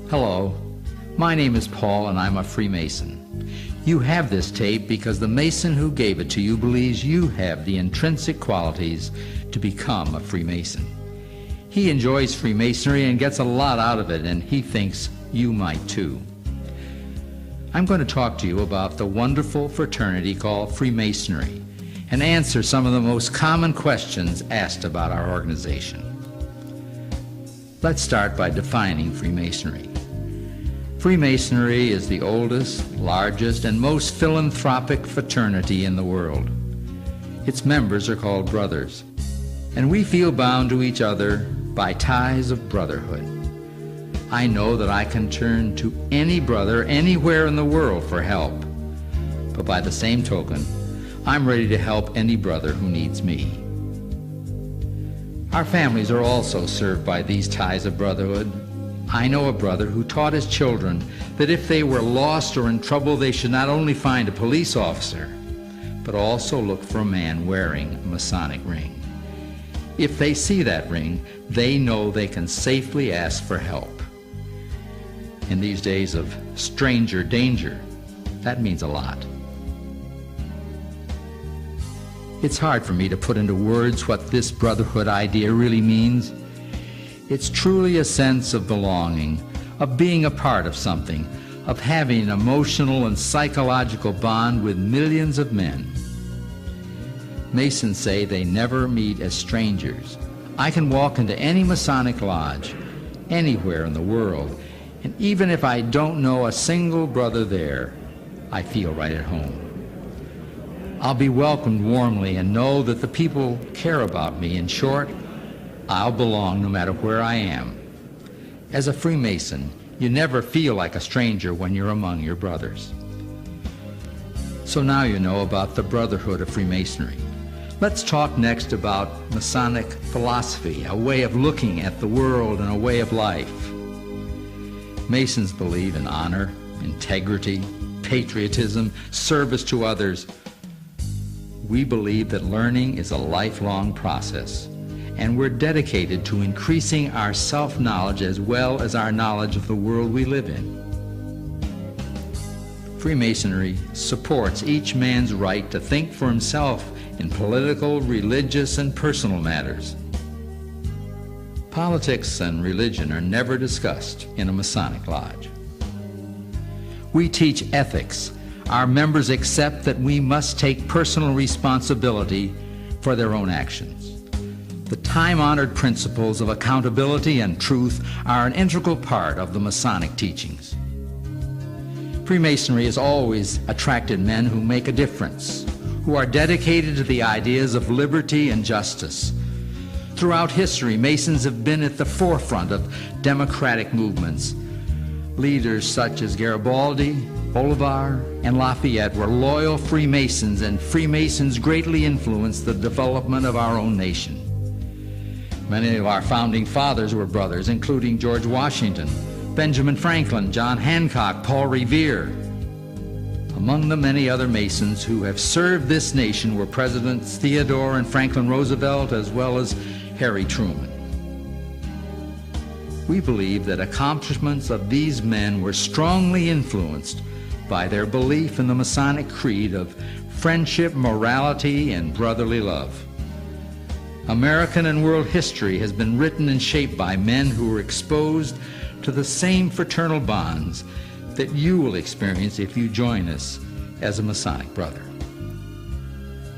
Hello, my name is Paul and I'm a Freemason. You have this tape because the Mason who gave it to you believes you have the intrinsic qualities to become a Freemason. He enjoys Freemasonry and gets a lot out of it, and he thinks you might too. I'm going to talk to you about the wonderful fraternity called Freemasonry and answer some of the most common questions asked about our organization. Let's start by defining Freemasonry. Freemasonry is the oldest, largest, and most philanthropic fraternity in the world. Its members are called brothers, and we feel bound to each other by ties of brotherhood. I know that I can turn to any brother anywhere in the world for help, but by the same token, I'm ready to help any brother who needs me. Our families are also served by these ties of brotherhood. I know a brother who taught his children that if they were lost or in trouble, they should not only find a police officer, but also look for a man wearing a Masonic ring. If they see that ring, they know they can safely ask for help. In these days of stranger danger, that means a lot. It's hard for me to put into words what this brotherhood idea really means. It's truly a sense of belonging, of being a part of something, of having an emotional and psychological bond with millions of men. Masons say they never meet as strangers. I can walk into any Masonic lodge, anywhere in the world, and even if I don't know a single brother there, I feel right at home. I'll be welcomed warmly and know that the people care about me. In short, I'll belong no matter where I am. As a Freemason, you never feel like a stranger when you're among your brothers. So now you know about the brotherhood of Freemasonry. Let's talk next about Masonic philosophy, a way of looking at the world and a way of life. Masons believe in honor, integrity, patriotism, service to others. We believe that learning is a lifelong process, and we're dedicated to increasing our self-knowledge as well as our knowledge of the world we live in. Freemasonry supports each man's right to think for himself in political, religious, and personal matters. Politics and religion are never discussed in a Masonic lodge. We teach ethics. Our members accept that we must take personal responsibility for their own actions. The time-honored principles of accountability and truth are an integral part of the Masonic teachings. Freemasonry has always attracted men who make a difference, who are dedicated to the ideas of liberty and justice. Throughout history, Masons have been at the forefront of democratic movements. Leaders such as Garibaldi, Bolivar, and Lafayette were loyal Freemasons, and Freemasons greatly influenced the development of our own nation. Many of our founding fathers were brothers, including George Washington, Benjamin Franklin, John Hancock, Paul Revere. Among the many other Masons who have served this nation were Presidents Theodore and Franklin Roosevelt, as well as Harry Truman. We believe that accomplishments of these men were strongly influenced by their belief in the Masonic creed of friendship, morality, and brotherly love. American and world history has been written and shaped by men who were exposed to the same fraternal bonds that you will experience if you join us as a Masonic brother.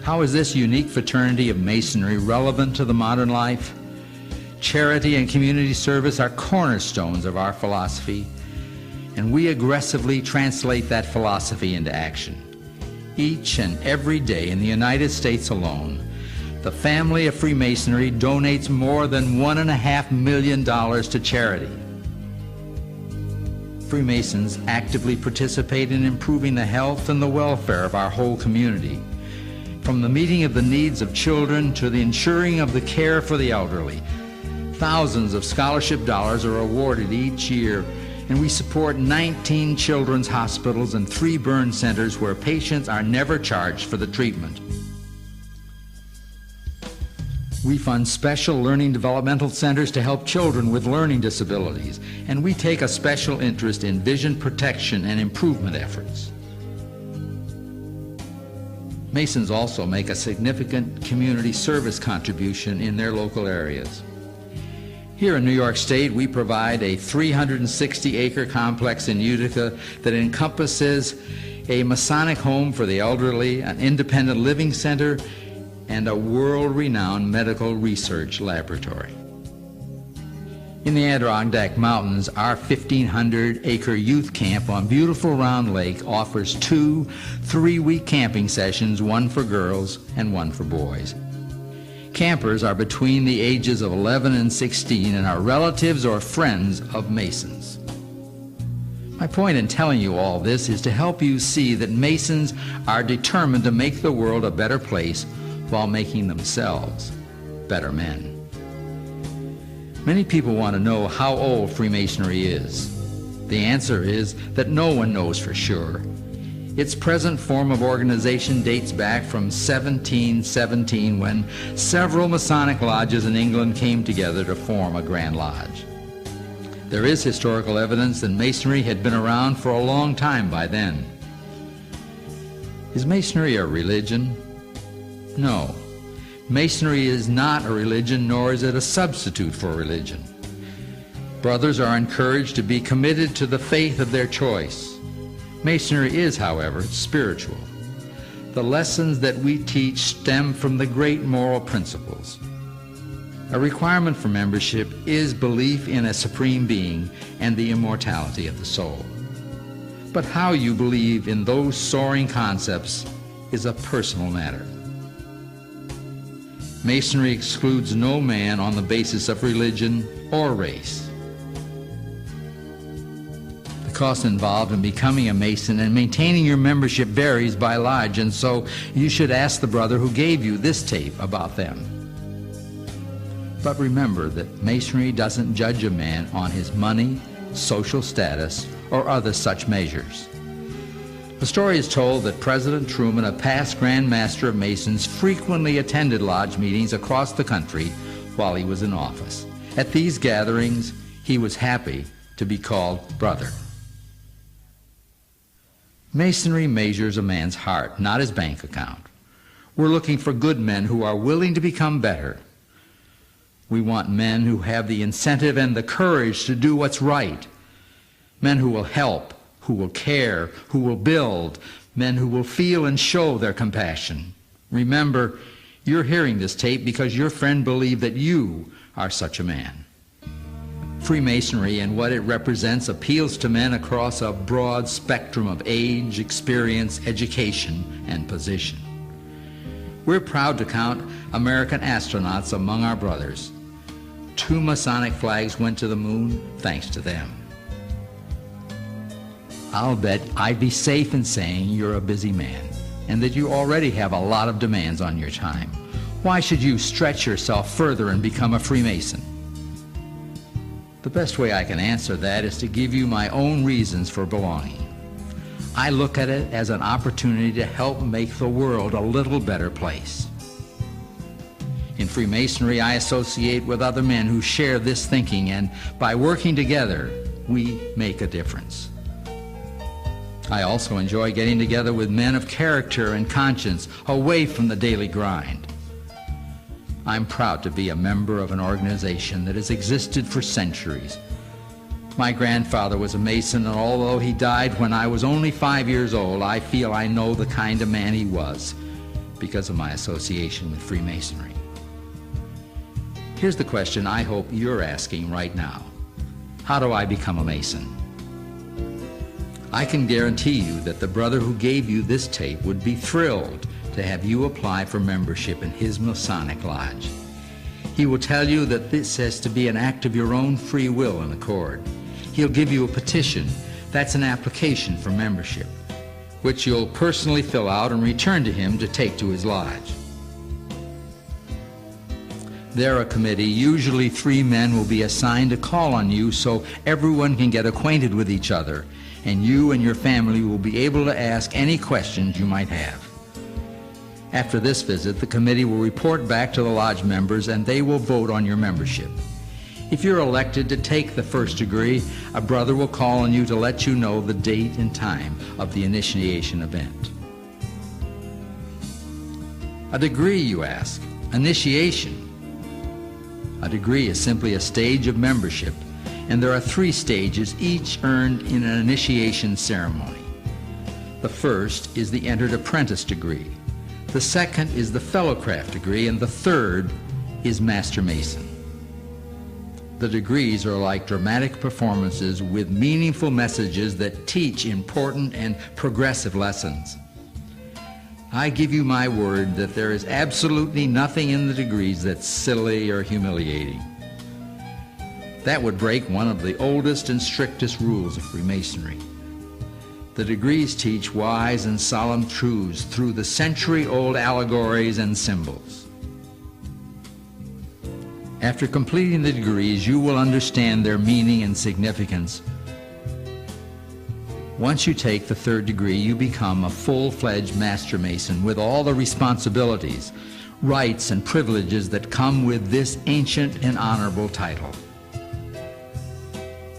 How is this unique fraternity of Masonry relevant to the modern life? Charity and community service are cornerstones of our philosophy, and we aggressively translate that philosophy into action. Each and every day in the United States alone, the family of Freemasonry donates more than $1.5 million to charity. Freemasons actively participate in improving the health and the welfare of our whole community, from the meeting of the needs of children to the ensuring of the care for the elderly. Thousands of scholarship dollars are awarded each year, and we support 19 children's hospitals and 3 burn centers where patients are never charged for the treatment. We fund special learning developmental centers to help children with learning disabilities, and we take a special interest in vision protection and improvement efforts. Masons also make a significant community service contribution in their local areas. Here in New York State, we provide a 360-acre complex in Utica that encompasses a Masonic home for the elderly, an independent living center, and a world-renowned medical research laboratory. In the Adirondack Mountains, our 1,500-acre youth camp on beautiful Round Lake offers 2 3-week camping sessions, one for girls and one for boys. Campers are between the ages of 11 and 16 and are relatives or friends of Masons. My point in telling you all this is to help you see that Masons are determined to make the world a better place while making themselves better men. Many people want to know how old Freemasonry is. The answer is that no one knows for sure. Its present form of organization dates back from 1717, when several Masonic lodges in England came together to form a Grand Lodge. There is historical evidence that Masonry had been around for a long time by then. Is Masonry a religion? No. Masonry is not a religion, nor is it a substitute for religion. Brothers are encouraged to be committed to the faith of their choice. Masonry is, however, spiritual. The lessons that we teach stem from the great moral principles. A requirement for membership is belief in a supreme being and the immortality of the soul. But how you believe in those soaring concepts is a personal matter. Masonry excludes no man on the basis of religion or race. The cost involved in becoming a Mason and maintaining your membership varies by lodge, and so you should ask the brother who gave you this tape about them. But remember that Masonry doesn't judge a man on his money, social status, or other such measures. The story is told that President Truman, a past Grand Master of Masons, frequently attended lodge meetings across the country while he was in office. At these gatherings, he was happy to be called brother. Masonry measures a man's heart, not his bank account. We're looking for good men who are willing to become better. We want men who have the incentive and the courage to do what's right. Men who will help, who will care, who will build, men who will feel and show their compassion. Remember, you're hearing this tape because your friend believed that you are such a man. Freemasonry and what it represents appeals to men across a broad spectrum of age, experience, education, and position. We're proud to count American astronauts among our brothers. 2 Masonic flags went to the moon thanks to them. I'll bet I'd be safe in saying you're a busy man and that you already have a lot of demands on your time. Why should you stretch yourself further and become a Freemason? The best way I can answer that is to give you my own reasons for belonging. I look at it as an opportunity to help make the world a little better place. In Freemasonry, I associate with other men who share this thinking, and by working together, we make a difference. I also enjoy getting together with men of character and conscience, away from the daily grind. I'm proud to be a member of an organization that has existed for centuries. My grandfather was a Mason, and although he died when I was only 5 years old, I feel I know the kind of man he was because of my association with Freemasonry. Here's the question I hope you're asking right now. How do I become a Mason? I can guarantee you that the brother who gave you this tape would be thrilled to have you apply for membership in his Masonic Lodge. He will tell you that this has to be an act of your own free will and accord. He'll give you a petition. That's an application for membership, which you'll personally fill out and return to him to take to his lodge. There, a committee, usually 3 men, will be assigned to call on you so everyone can get acquainted with each other, and you and your family will be able to ask any questions you might have. After this visit, the committee will report back to the lodge members and they will vote on your membership. If you're elected to take the first degree, a brother will call on you to let you know the date and time of the initiation event. A degree, you ask? Initiation. A degree is simply a stage of membership, and there are 3 stages, each earned in an initiation ceremony. The first is the entered apprentice degree. The second is the fellowcraft degree, and the third is Master Mason. The degrees are like dramatic performances with meaningful messages that teach important and progressive lessons. I give you my word that there is absolutely nothing in the degrees that's silly or humiliating. That would break one of the oldest and strictest rules of Freemasonry. The degrees teach wise and solemn truths through the century-old allegories and symbols. After completing the degrees, you will understand their meaning and significance. Once you take the 3rd degree, you become a full-fledged Master Mason with all the responsibilities, rights, and privileges that come with this ancient and honorable title.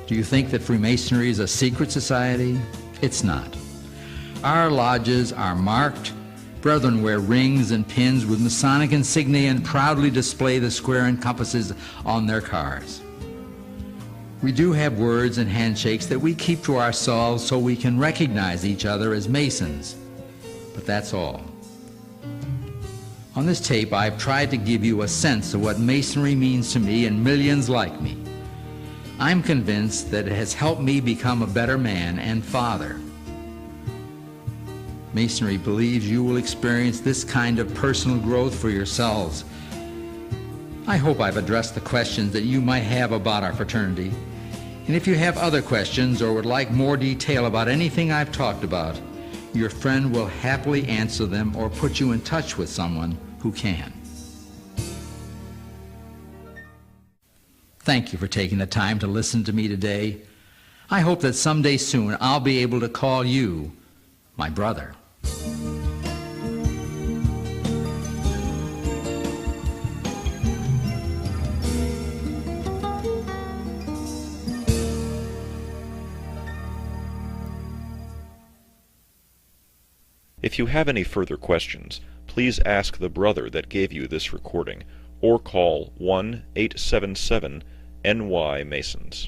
Do you think that Freemasonry is a secret society? It's not. Our lodges are marked. Brethren wear rings and pins with Masonic insignia and proudly display the square and compasses on their cars. We do have words and handshakes that we keep to ourselves so we can recognize each other as Masons, but that's all. On this tape, I've tried to give you a sense of what Masonry means to me and millions like me. I'm convinced that it has helped me become a better man and father. Masonry believes you will experience this kind of personal growth for yourselves. I hope I've addressed the questions that you might have about our fraternity. And if you have other questions or would like more detail about anything I've talked about, your friend will happily answer them or put you in touch with someone who can. Thank you for taking the time to listen to me today. I hope that someday soon I'll be able to call you my brother. If you have any further questions, please ask the brother that gave you this recording, or call 1-877-NY-MASONS.